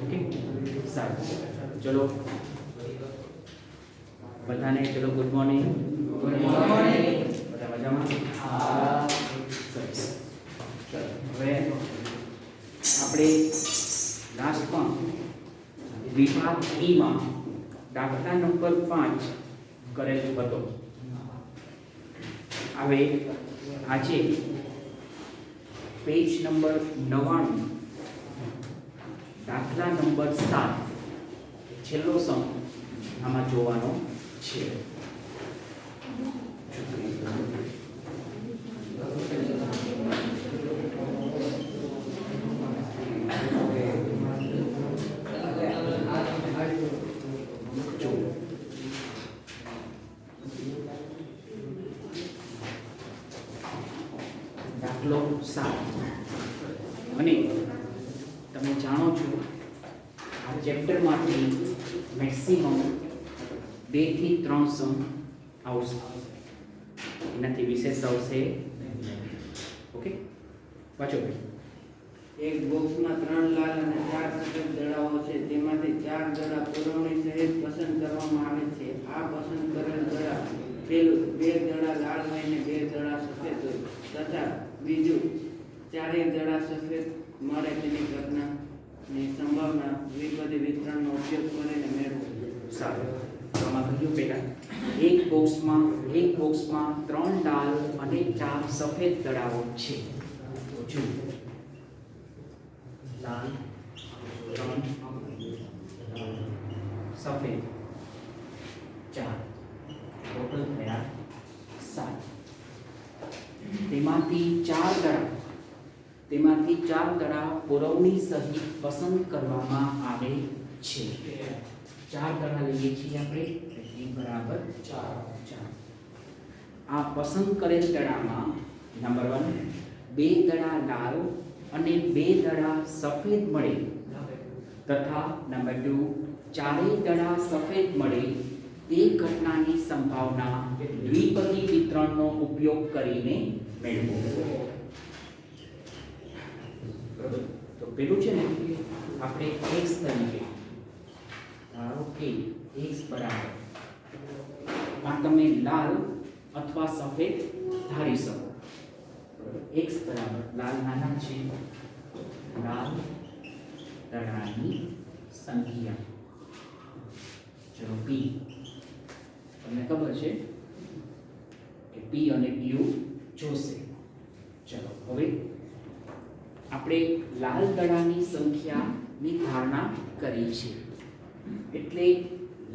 Okay સારું ચલો બધાને ચલો ગુડ મોર્નિંગ બધા મજામાં સરસ ચલો હવે આપણે લાસ્ટમાં વિભાગ ઈમાં દાખલા નંબર 5 કરેલો હતો. હવે આજે પેજ નંબર 99 દાખલા નંબર 7 છેલ્લો સમ આમાં જોવાનો છે. દાખલો 7 અને તમે જાણો છો આ ચેપ્ટરમાંથી મેક્સિમમ 2 થી 3 સમ આવશે, એનાથી વિશેષ આવશે. ઓકે વાંચો ભાઈ. એક બોક્સમાં 3 લાલ અને 4 સફેદ દડાઓ છે. તેમાંથી 4 દડા પુરવણી સહિત પસંદ કરવામાં આવે છે. આ પસંદ કરેલ દડા પેલું 2 દડા લાલ હોય ને 2 દડા સફેદ હોય તથા બીજું 4 દડા સફેદ મળે તેની ઘટનાની સંભાવના દ્વિપદી વિતરણનો ઉપયોગ કરીને મેળવો. સારું તો આમાં કહ્યું પહેલા એક બોક્સમાં 3 લાલ અને 4 સફેદ દડાઓ છે. તો જો લાલ 3 સફેદ 4 ટોટલ થયા 7. તેમાંથી 4 દડા પુરવણી સહિત પસંદ કરવામાં આવે છે. 4 દડા લઈએ છીએ આપણે એ બરાબર 4. આ પસંદ કરેલ દડામાં નંબર 1 2 દડા લાલ અને 2 દડા સફેદ મળે તથા નંબર 2 4 દડા સફેદ મળે તે ઘટનાની સંભાવના દ્વિપદી વિતરણનો ઉપયોગ કરીને મેળવો. બરાબર. તો પેલું છે ને આપણે x તરીકે ધારો કે x બરાબર આ તમે લાલ અથવા સફેદ ધારી શકો. x બરાબર લાલ નાના છે, લાલ દડાની સંખ્યા. ચલો p તમને ખબર છે કે p અને q જોશે. ચલો હવે આપણે લાલ દડાની સંખ્યાની ધારણા કરી છે એટલે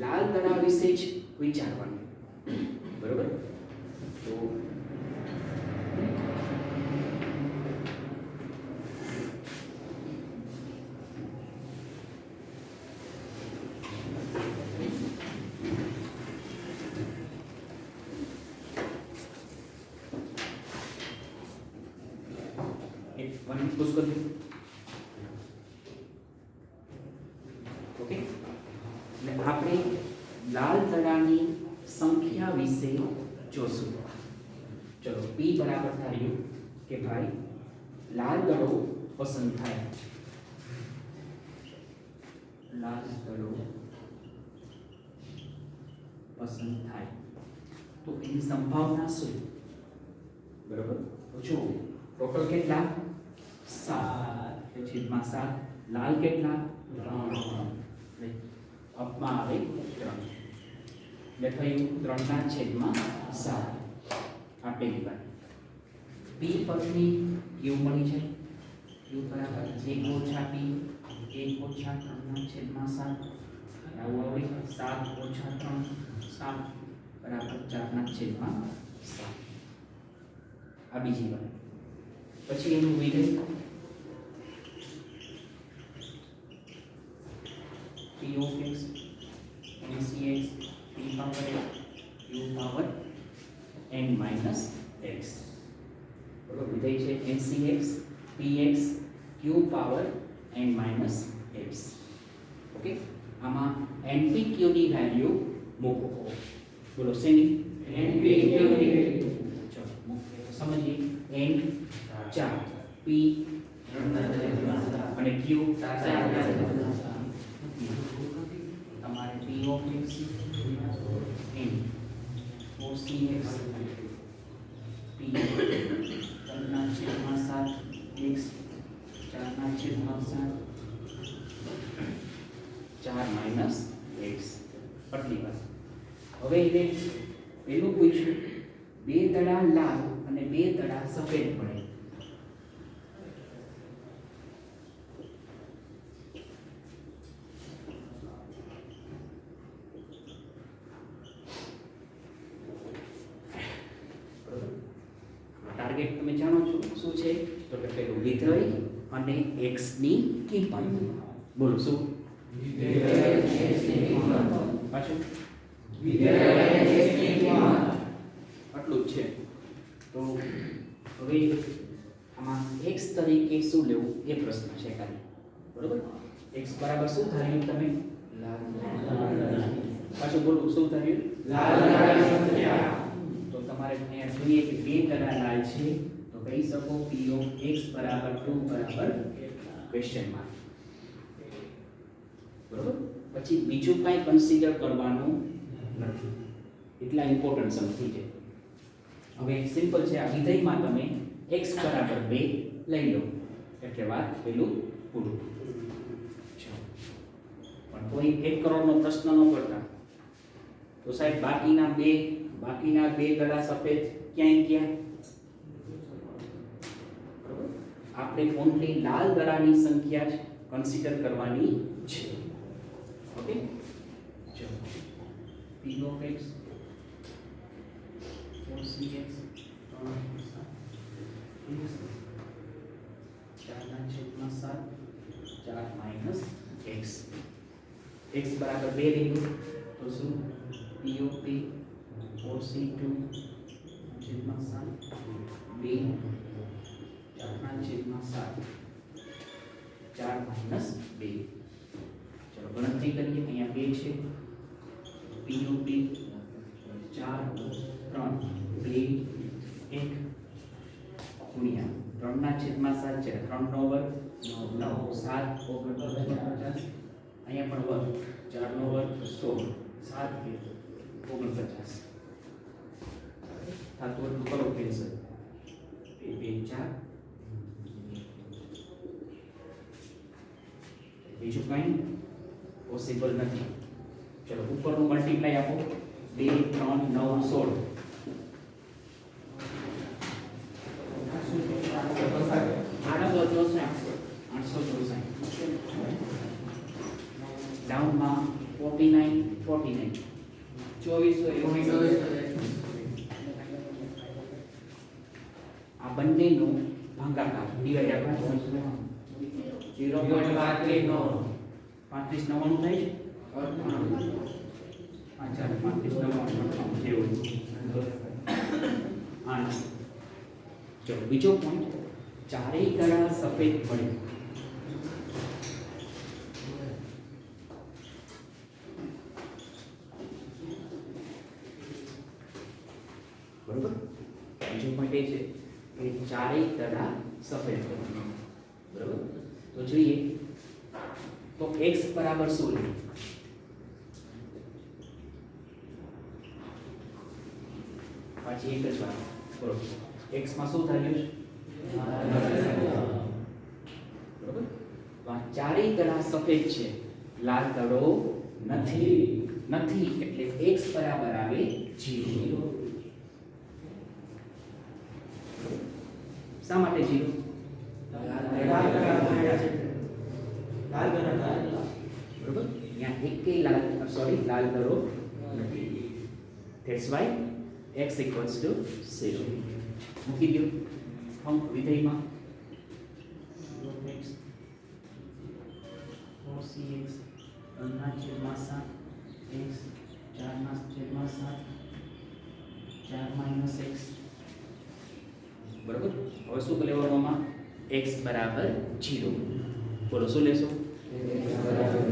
લાલ દડા વિશે જ વિચારવાનું. બરોબર. તો पुश कर दो. ओके એટલે આપણે લાલ દડાની સંખ્યા વિશે જોશું. ચલો p બરાબર ધાર્યું કે ભાઈ લાલ દડો પસંદ થાય. લાલ દડો પસંદ થાય તો એની સંભાવના શું? બરાબર. તો જો ટોટલ કેટલા 7 છેદમાં 7. લાલ કેટલા 3 અપમાં આવે 3 એટલે થયું 3 ના છેદમાં 7. આ પહેલી વાત. p પરથી q મળી જાય. q બરાબર 1 ઓછા p 1 ઓછા 3 ના છેદમાં 7. આવું આવે 7 ઓછા 3 7 બરાબર 4 ના છેદમાં 7. આ બીજી વાત. પછી એનું વિધેય p of x ncx p power x q power n minus x. બરોબર. વિધેય છે ncx px q power n minus x. Okay. આમાં npq ની વેલ્યુ મૂકો. બોલો શેની? npq ની. ચલો સમજીએ. n 4 p અને q 4 તમારે p of x in 4cx p 3/7 x 4/7 4 minus x આટલી વાત. હવે એને પેલું પૂછ્યું બે તળા લાલ અને બે તળા સફેદ પડે. ટાર્ગેટ તમે જાણો છો શું છે? તો કે પેલું વિધેય અને x ની કિંમત. બોલો શું? પાછું આટલું જ છે. તો હવે આમાં x તરીકે શું લેવું એ પ્રશ્ન છે ખાલી. બરોબર? x બરાબર શું ધાર્યું તમે? પાછું બોલો શું ધાર્યું? તો તમારે અહીંયા જોઈએ કે બે તળા લાલ છે તો કહી શકો p of x બરાબર 2 બરાબર ક્વેશ્ચન માર્ક. બરોબર? પછી બીજું કાંઈ કન્સિડર કરવાનું નથી. એટલા ઇમ્પોર્ટન્ટ સમજી છે. હવે સિમ્પલ છે. આ વિધેયમાં તમે x બરાબર 2 લઈ લો એટલે વાત પેલું પૂરું. પણ કોઈ 1 કરોડનો પ્રશ્ન ન કરતા તો સાહેબ બાકીના બે ગળા સફેદ ક્યાંય ગયા? બરોબર? આપણે ઓન્લી લાલ ગળાની સંખ્યા જ કન્સિડર કરવાની છે. ઓકે, ચલો p of x 4cx 4/7 4 minus x. x બરાબર 2 લીધું તો શું? p of p 4c2 7 2 4/7 4 minus 2. ચલો ગણતરી કરીએ. અહીંયા 2 છે. p of p 4 3 2 1 ગુણ્યા 3/7 છે. 3 નો વર્ગ 9 7 49. અહીંયા પણ વર્ગ 4 નો વર્ગ 16 7 49. થાતું એટલું કરો કેન્સલ. 2 2 4. બીજું કંઈ પોસિબલ નથી. ચલો ઉપરનું મલ્ટીપ્લાય આપો. 2 3 9 16. ડાઉનમાં 49 49 આ બંનેનો ભાગાકાર ડિવાઈડ આપો. 0.35 99 થાય છે. 8. ચલો બીજો પોઈન્ટ, ચારેય ગળા સફેદ પડે. બરોબર? બીજો પોઈન્ટ એ છે કે ચારેય ગળા સફેદ પડે. બરોબર? તો જોઈએ તો x બરાબર શું લે? પાછી એક જ વાત. બરોબર, x માં શું ધાર્યું છે? બરોબર? તો આ ચારેય ગળા સફેદ છે, લાલ ગળો નથી. એટલે x બરાબર આવે 0. શા માટે 0? બરોબર, यहाँ एक लाल करो that's why x equals to 0. મૂકી દો हम વિધેયમાં x 4cx 3/7 x 4/7 4 minus x. બરાબર? હવે શું લેવામાં? x બરાબર 0. બોલો શું લેશો? x બરાબર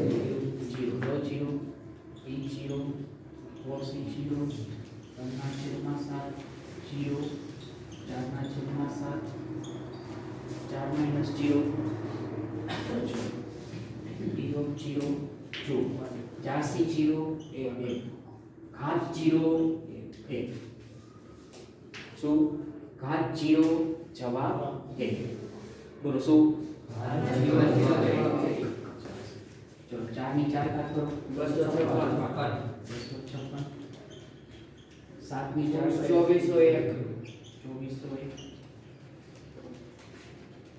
0 તો 0 p0 4c0 3/7 0 4/7 4 minus 0 p of 0 જો 4 0 એ 1 ઘાત 0 1 શું ઘાત 0 જવાબ 1 બોલો શું ઘાત 0 જવાબ 1 ચલો 4 ની 4 ઘાત કરો 256 7 ની 4 2401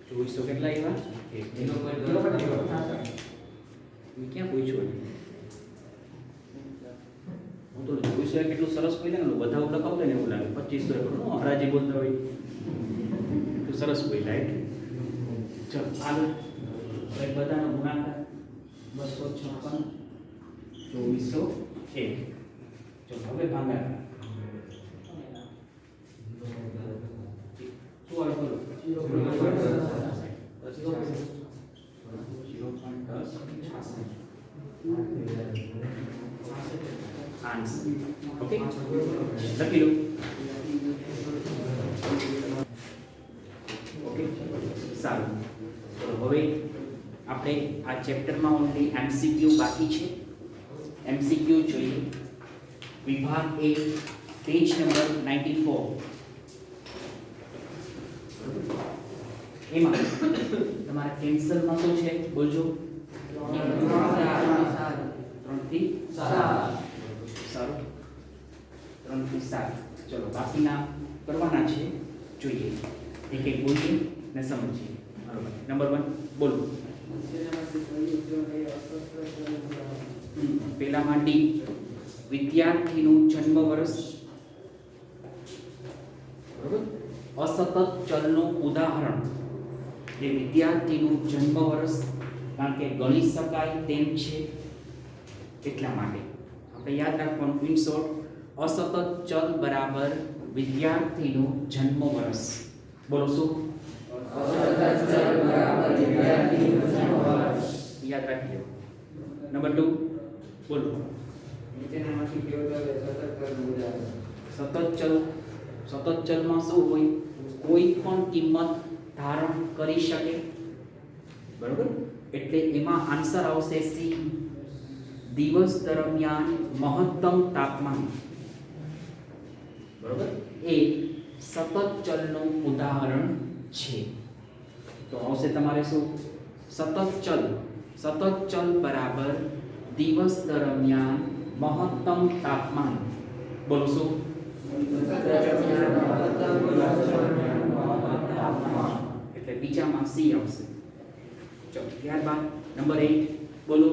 2400 કેટલા આવ્યા એનો ક્યાં પૂછ્યું હું તો 2400 કેટલું સરસ બોલ્યા ને બધા લખાવતા ને એવું લાગે 2500 એકડું હરાજી બોલતા હોય તો સરસ બોલ્યા એટલે ચલો આગળ એક બધાનો ગુણાકાર 256 2401 ચલો હવે ભાગાકાર શું આવે બોલો 0.10 ઓકે લખી લો ઓકે સારું તો હવે આપણે આ ચેપ્ટરમાં ઓનલી એમસીક્યુ બાકી છે એમસીક્યુ જોઈએ વિભાગ A પેજ નંબર 94 એમાં તમારા કેન્સલમાં શું છે બોલજો 3 થી 7 સારું 3 થી 7 ચલો બાકીના કરવાના છે જોઈએ એક એક બોલીએ ને સમજીએ બરોબર નંબર 1 બોલો પેલામાં ડી વિદ્યાર્થીનું જન્મ વર્ષ બરોબર અસતત ચલનું ઉદાહરણ એ વિદ્યાર્થીનું જન્મ વર્ષ કારણ કે ગણી શકાય તેમ છે એટલા માટે આપણે યાદ રાખવાનું ઇન શોર્ટ અસતત ચલ બરાબર વિદ્યાર્થીનું જન્મ વર્ષ બોલો શું અસતત ચલ બરાબર વિદ્યાર્થીનું જન્મ વર્ષ યાદ રાખી લો નંબર 2 બોલો નીચેનામાંથી કયો ચલ સતત ચલ સતત ચલમાં શું હોય કોઈ પણ કિંમત ધારણ કરી શકે બરોબર એટલે એમાં આન્સર આવશે સી દિવસ દરમિયાન મહત્તમ તાપમાન બરોબર એ સતત ચલનું ઉદાહરણ છે તો આવશે તમારે શું સતત ચલ બરાબર દિવસ દરમિયાન મહત્તમ તાપમાન બોલો શું એટલે બીજામાં સી આવશે ચલો ત્યારબાદ નંબર 8 બોલો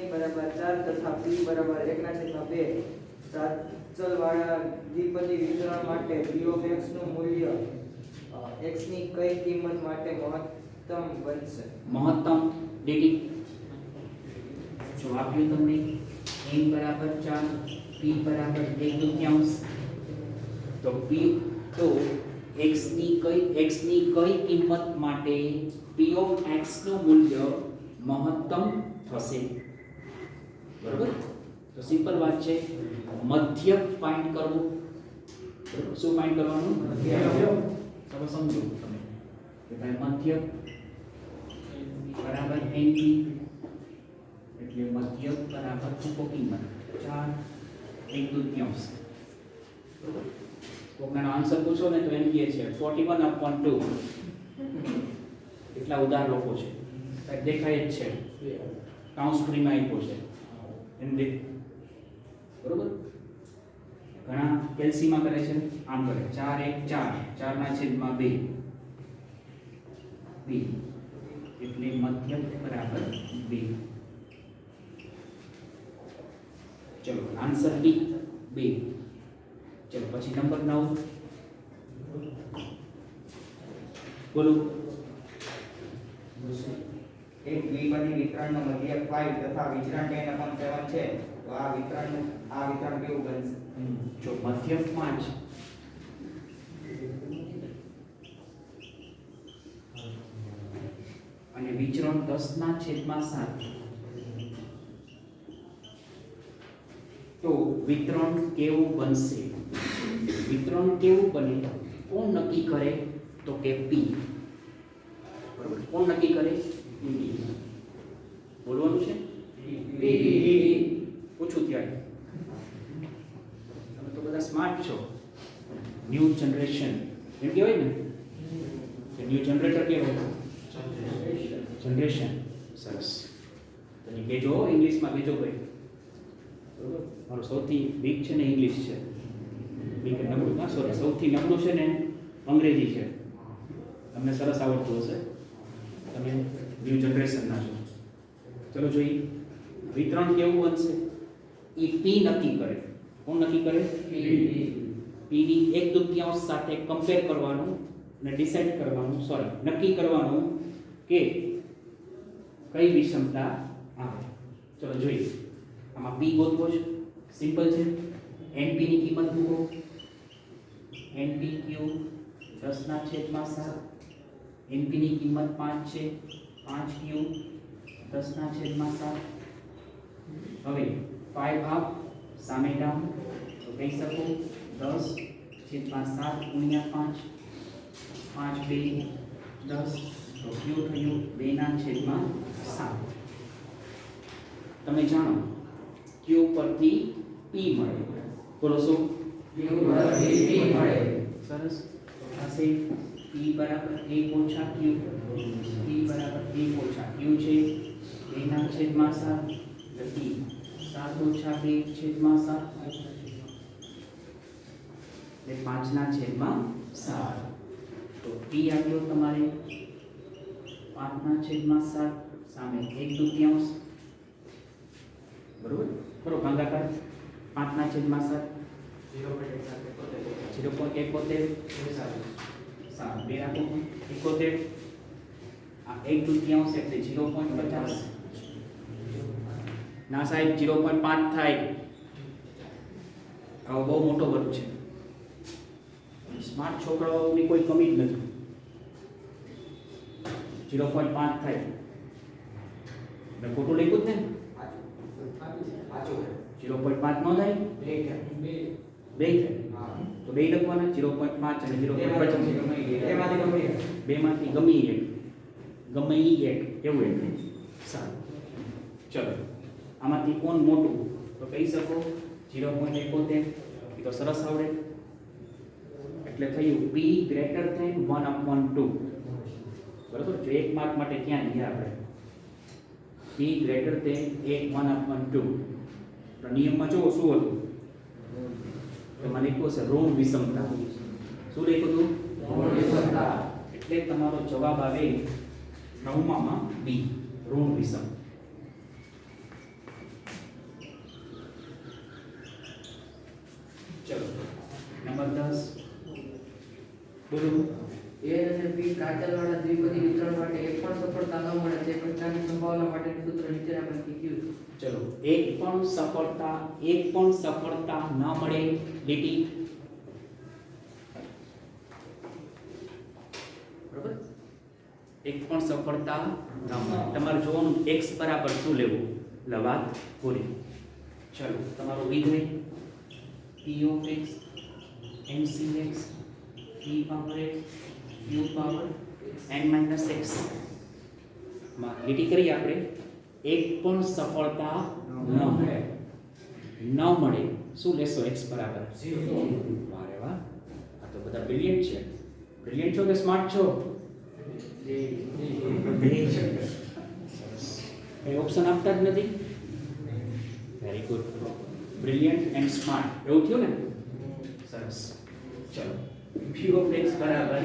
n બરાબર 4 તથા p બરાબર 1/2 સાત ચલ વાળા દ્વિપદી વિતરણ માટે p of x નું મૂલ્ય x ની કઈ કિંમત માટે મહત્તમ બનશે મહત્તમ dt જો આપ્યું તમને n બરાબર 4 p બરાબર 1/2 તો p તો x ની કઈ કિંમત માટે p of x નું મૂલ્ય મહત્તમ થશે બરોબર તો સિમ્પલ વાત છે મધ્યક ફાઇન્ડ કરવું શું ફાઇન્ડ કરવાનું મધ્યક હવે સમજો તમે કે ભાઈ મધ્યક બરાબર np એટલે મધ્યક બરાબર કિંમત 4/1/2 બરોબર કોકનો આન્સર પૂછો ને તો એમ કહે છે 41/2 એટલા ઉદાર લોકો છે દેખાય જ છે કાઉન્સ ફ્રીમાં આપ્યો છે એમ દે બરોબર ઘણા કેલ્સીમાં કરે છે આમ કરે 4/1/4 4/2 એટલે મધ્યક બરાબર 2 ચલો આન્સર ડી 2 ચલો પછી નંબર 9 બોલો એક દ્વિપદી વિતરણનો મધ્યક 5 તથા વિચરણ 10/7 છે તો આ વિતરણ કેવું બનશે જો મધ્યક 5 અને વિચરણ 10/7 તો વિતરણ કેવું બનશે વિતરણ કેવું બને કોણ નક્કી કરે તો કે p બરોબર કોણ નક્કી કરે બોલવાનું છે p છું ત્યારે. તમે તો બધા સ્માર્ટ છો. ન્યૂ જનરેશન એમ કહેવાય ને કે ન્યૂ જનરેટર કહેવાય. જનરેશન સરસ. તમે કહેજો ઇંગ્લિશમાં કહેજો ભાઈ. બરોબર. મારું સૌથી વીક છે ને ઇંગ્લિશ છે. વીક નબળું હા સોરી સૌથી નબળું છે ને અંગ્રેજી છે. તમને સરસ આવડતું હશે. તમે ન્યૂ જનરેશનના છો. ચલો જોઈએ વિતરણ કેવું બનશે. એ પી નક્કી કરે. કોણ નક્કી કરે? પી ની 1/2 સાથે કમ્પેર કરવાનું અને ડિસાઇડ કરવાનું નક્કી કરવાનું કે કઈ વિષમતા આવે. ચલો જોઈએ. આમાં પી ગોતવો છે. સિમ્પલ છે. એનપી ની કિંમત મૂકો. એનપી ક્યુ 10/7. એનપી ની કિંમત 5 છે. 5 ક્યુ 10/7. હવે 5 હાફ સામે ડાઉન તો કહી શકો 10/7 ગુણ્યા 5 5 2 10 તો ક્યુ થયું 2/7. તમે જાણો ક્યુ પરથી પી મળે. બોલો શું? ક્યુ પરથી પી મળે. સરસ. થશે પી બરાબર 1 ઓછા ક્યુ. પી બરાબર 1 ઓછા ક્યુ છે 2/7 ગતિ 7 ઓછા 2/7 એટલે 5/7. તો પી આવ્યો તમારે 5/7 સામે 1/2 બરોબર. કરો ભાગાકાર 5/7 0.71 સારું 2 રાખો 71 આ 1/2 એટલે 0.50 ના સાહેબ 0.5 થાય. આવો બહુ મોટો વર્ગ છે. સ્માર્ટ છોકરાઓની કોઈ કમી જ નથી. 0.5 થાય. મેં ખોટું લખ્યું જ ને? 0.5 નો થાય? 2 થાય. તો 2 લખવાના 0.5 અને 0.50 બેમાંથી ગમે ઈ એક એવું એક. સારું ચલો આમાંથી કોણ મોટું તો કહી શકો 0.71. એ તો સરસ આવડે. એટલે થયું p ગ્રેટર ધેન 1/2. બરાબર. જો એક માર્ક માટે ક્યાં ગયા આપણે? p greater than 1/2. તો નિયમમાં જો શું હતું? એમાં લખ્યું છે ઋણ વિષમતા. શું લખ્યું હતું? ઋણ વિષમતા. એટલે તમારો જવાબ આવે 9માં બી ઋણ વિષમ. ચલો નંબર 10 બોલો. એ અને બી કાચલવાળા દ્વિપદી વિતરણ માટે એક પણ સફળતા ન મળે તે પ્રકારની સંભાવના માટેનું સૂત્ર નીચેના પૈકી કયું? ચલો એક પણ સફળતા ન મળે લીટી. બરોબર. એક પણ સફળતા ન મળે. તમારે જોવાનું x બરાબર શું લેવું. લવાત પૂરી. ચલો તમારો વિધેય p of x ncx e power x q power n minus x માં લીટી કરી આપણે. એક પણ સફળતા ન મળે શું લેશો? x બરાબર 0. વારે વાહ. આ તો બધા બ્રિલિયન્ટ છે. બ્રિલિયન્ટ છો કે સ્માર્ટ છો? કઈ ઓપ્શન આપતા જ નથી. Very good. Brilliant and smart એવું થયું ને? સરસ. ચલો p of x બરાબર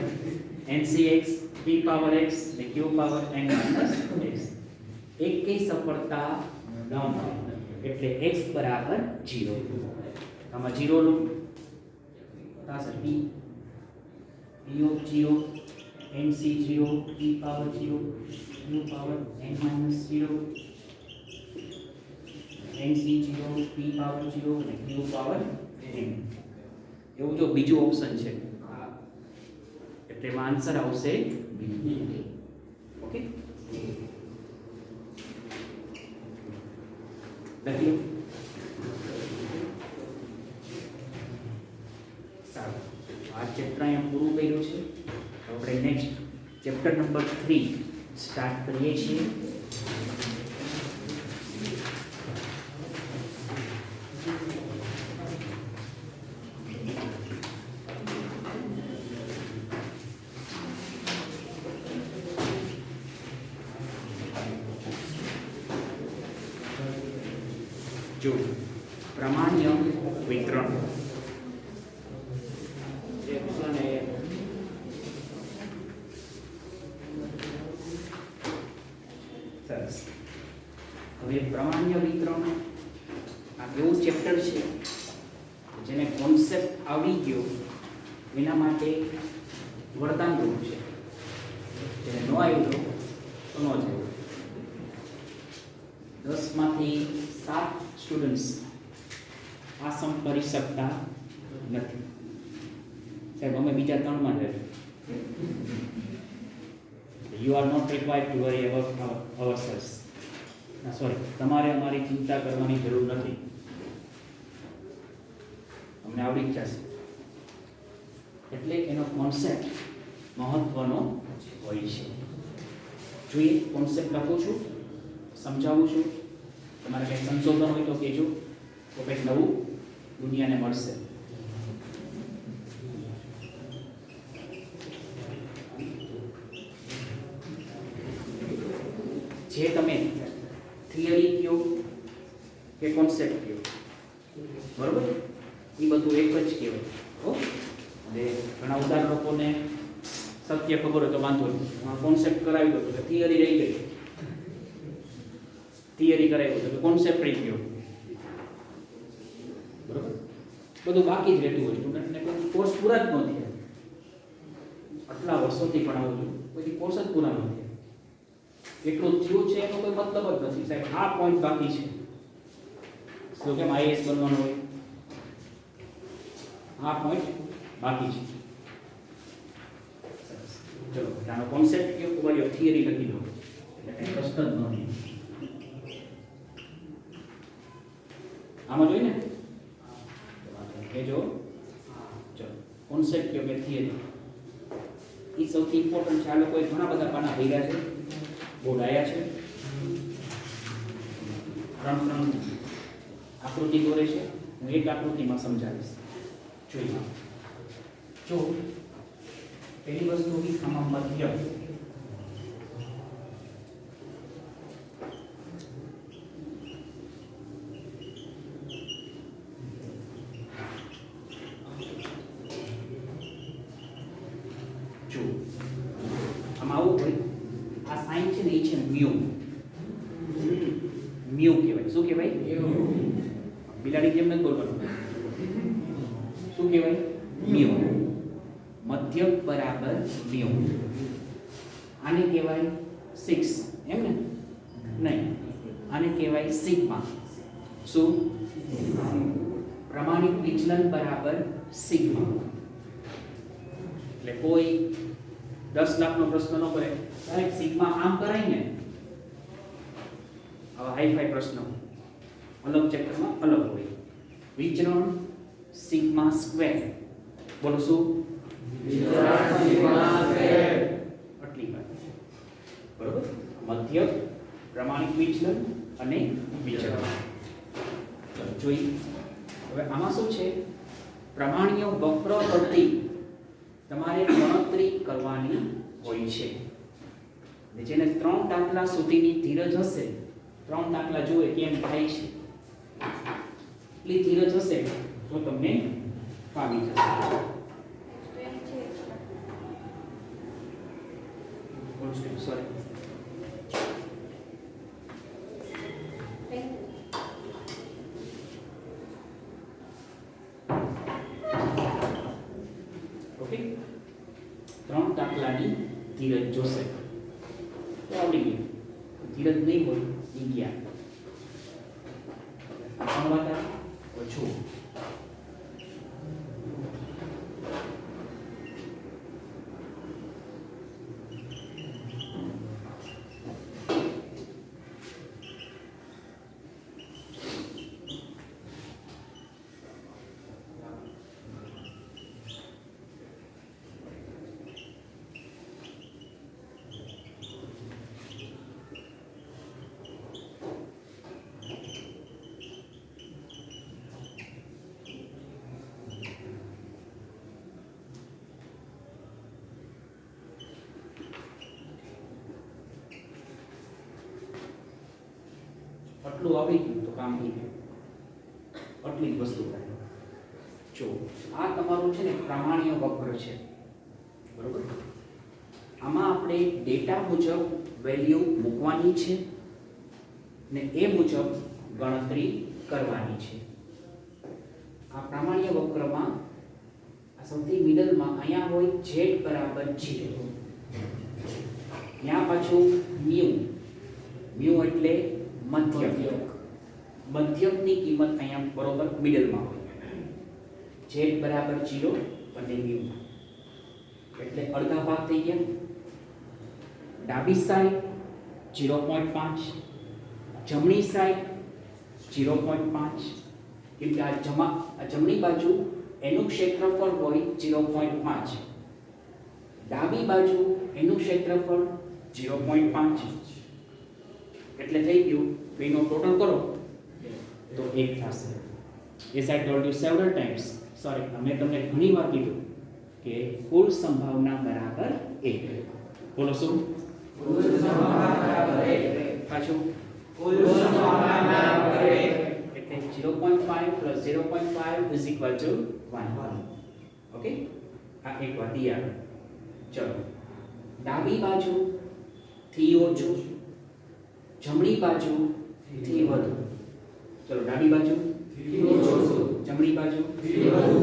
ncx e પાવર x ને q power n minus x. એક કઈ સફળતા ન મળે એટલે x બરાબર 0. આમાં 0 નું થશે p of 0 nc 0 e power 0 q power n minus 0 nc 0 p power 0 અને q પાવર n. એવું જો બીજું ઓપ્શન છે એટલે એમાં આન્સર આવશે બી. ઓકે લખી લો. સારું. આ ચેપ્ટર અહીંયા પૂરું કર્યું છે. આપણે નેક્સ્ટ ચેપ્ટર નંબર 3 સ્ટાર્ટ કરીએ છીએ. જો પ્રમાણ્ય વિતરણ 101. સરસ. હવે પ્રમાણ્ય વિતરણ આ એવું ચેપ્ટર છે જેને કોન્સેપ્ટ આવડી ગયો એના માટે વરદાન રૂપ છે. જેને ન આવ્યું તો ન જાય. 10 માંથી 7 સ્ટુડન્ટ્સ આ સમ કરી શકતા નથી. સાહેબ અમે બીજા 3 માં જ you are not required to worry about ourselves. Sorry, તમારે અમારી ચિંતા કરવાની જરૂર નથી, અમને આવડી જ જશે. એટલે એનો કોન્સેપ્ટ મહત્વનો હોય છે. જોઈએ, કોન્સેપ્ટ લખું છું, સમજાવું છું. તમારે કંઈ સંશોધન હોય તો કહેજો, તો કંઈક નવું દુનિયાને મળશે. જે તમે થિયરી કહો કે કોન્સેપ્ટ કહો, બરોબર, એ બધું એક જ કહેવાય. એટલે ઘણા ઉદાહરણ લોકોને સત્ય ખબર હોય તો વાંધો નહીં, કોન્સેપ્ટ કરાવી દો તો થિયરી રહી ગઈ, થિયરી કરાવી દો તો કોન્સેપ્ટ રહી ગયો, બરોબર. બધું બાકી જ રહેતું હોય. સ્ટુડન્ટને કોઈ કોર્સ પૂરા જ ન થયા, આટલા વર્ષોથી ભણાવું છું, કોઈ કોર્સ જ પૂરા ન થયા. એટલું થયું છે એનો કોઈ મતલબ જ નથી. સાહેબ આ પોઈન્ટ બાકી છે, તો કેમ આઈએએસ બનવાનું હોય, આ પોઈન્ટ બાકી છે. ચલો, આનો કોન્સેપ્ટ કયો, તમારી થિયરી લખી દો, એટલે કંઈ પ્રશ્ન જ નથી. આમાં જોઈ ને જો ચલો કોન્સેપ્ટ કયો કે થિયરી, એ સૌથી ઇમ્પોર્ટન્ટ છે. આ લોકોએ ઘણા બધા પાના ભર્યા છે, બોર્ડ આવ્યા છે, 3 આકૃતિ દોરે છે. હું એક આકૃતિમાં સમજાવીશ. જોઈએ, જો પહેલી વસ્તુ આમાં મધ્ય, જો આમાં આવું હોય, આ સાઇન છે ને એ છે મ્યુ. મ્યુ કહેવાય. શું કહેવાય? બિલાડી કેમ નથી બોલવાનું? શું કહેવાય? મ્યુ. મધ્યક બરાબર મ્યુ. આને કહેવાય 6, એમ ને? નહીં, આને કહેવાય સિગ્મા. શું? પ્રમાણિક વિચલન બરાબર સિગ્મા. એટલે કોઈ 10 લાખનો પ્રશ્ન ન કરે, સાહેબ સિગ્મા આમ કરાય ને. હવે હાઈફાઈ પ્રશ્ન અલગ ચેપ્ટરમાં અલગ હોય. વિચરણ સિગ્મા સ્ક્વેર. બોલો શું? આટલી વાત, બરોબર. મધ્યક, પ્રમાણિક વિચલન અને વિચરણ. ચલો જોઈએ. હવે આમાં શું છે? પ્રમાણીય વક્ર પરથી તમારે ગણતરી કરવાની હોય છે. જેને 3 દાખલા સુધીની ધીરજ હશે, 3 દાખલા જોવે કેમ થાય છે, એટલી ધીરજ હશે તો તમને ફાવી જશે. Sorry, okay. 3 દાખલાની ધીરજ જોશે તો આવડી ગયું. ધીરજ નહીં હોય એ ગયા. ગુણવત્તા ઓછું. આટલું આવડી ગયું તો કામ થઈ ગયું. આટલી જ વસ્તુ થાય. જો આ તમારું છે ને પ્રામાણ્ય વક્ર છે, બરોબર. આમાં આપણે ડેટા મુજબ વેલ્યુ મૂકવાની છે ને એ મુજબ ગણતરી કરવાની છે. આ પ્રામાણ્ય વક્રમાં આ સૌથી મિડલમાં અહીંયા હોય z બરાબર 0, ત્યાં પાછું મ્યુ એટલે મધ્યકની કિંમત અહીંયા બરોબર મિડલમાં હોય. z બરાબર 0 અને મ્યુ એટલે અડધા ભાગ થઈ ગયા. ડાબી સાઈડ 0.5, જમણી સાઈડ 0.5, કેમ કે આ જમણી બાજુ એનું ક્ષેત્રફળ હોય 0.5, ડાબી બાજુ એનું ક્ષેત્રફળ 0.5, એટલે થઈ ગયું. બેનો ટોટલ કરો તો 1 થશે. As I told you several times, sorry, અમે તમને ઘણી વાર કીધું કે કુલ સંભાવના બરાબર 1. બોલો શું? કુલ સંભાવના બરાબર 1. પાછું કુલ સંભાવના બરાબર 1 એટલે 0.5 plus 0.5 is equal to 1. Okay, આ એક વાત યાદ. ચલો, ડાબી બાજુ થી ઓછું, જમણી બાજુ થી વધુ. ચલો, ડાબી બાજુ થી ઓછું, જમણી બાજુ થી વધુ.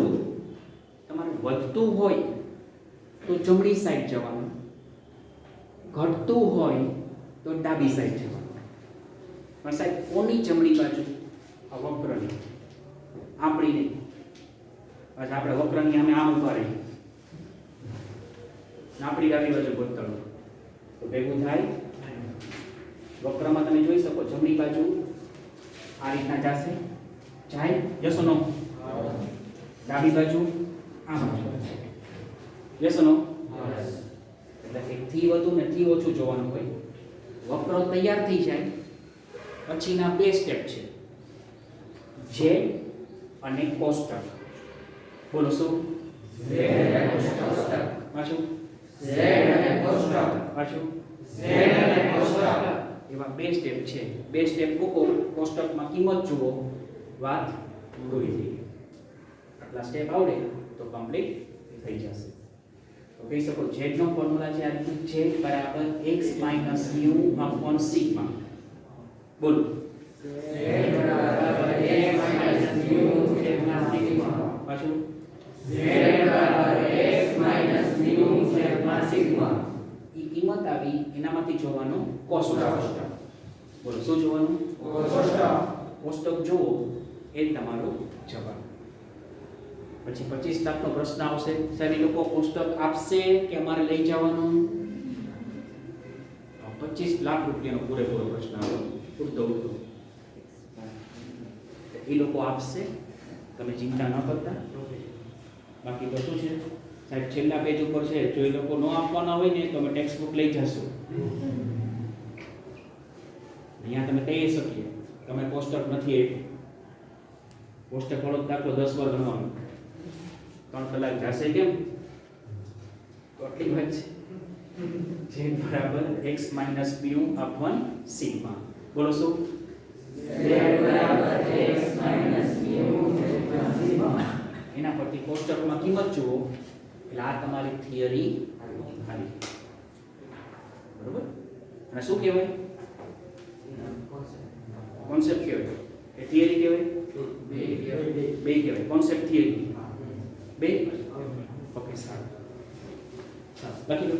તમારે વધતું હોય તો જમણી સાઈડ જવાનું, ઘટતું હોય તો ડાબી સાઈડ જવાનું. પણ સાહેબ કોની જમણી બાજુ? આ વક્રની, આપણી નહીં. પાછા આપણે વક્રની સામે આમ ઉભા રહીએ, આપણી ડાબી બાજુ ગોતવાનું તો ભેગું થાય. વક્રમાં તમે જોઈ શકો જમણી બાજુ આ રીતના જશે, જાય યસ નો. ડાબી બાજુ આ બાજુ યસ નો. એટલે એકથી વધુ ને થી ઓછું જોવાનું હોય. વક્ર તૈયાર થઈ જાય પછીના બે સ્ટેપ છે, z અને કોષ્ટક. બોલો શું? z અને કોષ્ટક. પાછું z અને કોષ્ટક. પાછું z અને કોષ્ટક. એવા બે સ્ટેપ છે. બે સ્ટેપ મૂકો, કોષ્ટકમાં કિંમત જુઓ, વાત પૂરી થઈ ગઈ. આટલા સ્ટેપ આવડે તો કમ્પ્લીટ થઈ જશે. તો કહી શકો z નો ફોર્મ્યુલા છે આ રીતે, z બરાબર x minus mu upon sigma. બોલો, z બરાબર x માઈનસ મ્યુ છેદમાં સિગ્મા. પાછું z બરાબર x માઈનસ મ્યુ છેદમાં સિગ્મા. ઈ કિંમત આવી એનામાંથી જોવાનું કોષ્ટક. બોલો શું જોવાનું? કોષ્ટક. કોષ્ટક જુઓ એ તમારો જવાબ. પછી 25 લાખનો પ્રશ્ન આવશે, સાહેબ એ લોકો કોષ્ટક આપશે કે અમારે લઈ જવાનું? 25 લાખ રૂપિયાનો પૂરેપૂરો પ્રશ્ન આવે, ઉડતો. એ લોકો આપશે, તમે ચિંતા ન કરતા. બાકી તો શું છે સાહેબ, છેલ્લા પેજ ઉપર છે, જો એ લોકો ન આપવાના હોય ને તો અમે ટેક્સ્ટ બુક લઈ જશું. અહીંયા તમે કહી શકીએ તમે કોષ્ટક નથી આપ્યું, કોષ્ટક વાળો દાખલો 10 વાર ગણવાનો, 3 કલાક જશે કેમ? તો આટલી વાત છે, z બરાબર x minus mu upon sigma. બોલો શું? z બરાબર x માઈનસ મ્યુ છેદમાં સિગ્મા. એના પરથી કોષ્ટકમાં કિંમત જુઓ એટલે આ તમારી થિયરી આવી. બરોબર? અને શું કહેવાય? કોન્સેપ્ટ કહેવાય એ થિયરી કહેવાય? બે કહેવાય. કોન્સેપ્ટ થિયરી બે. ઓકે, સારું. લખી લો.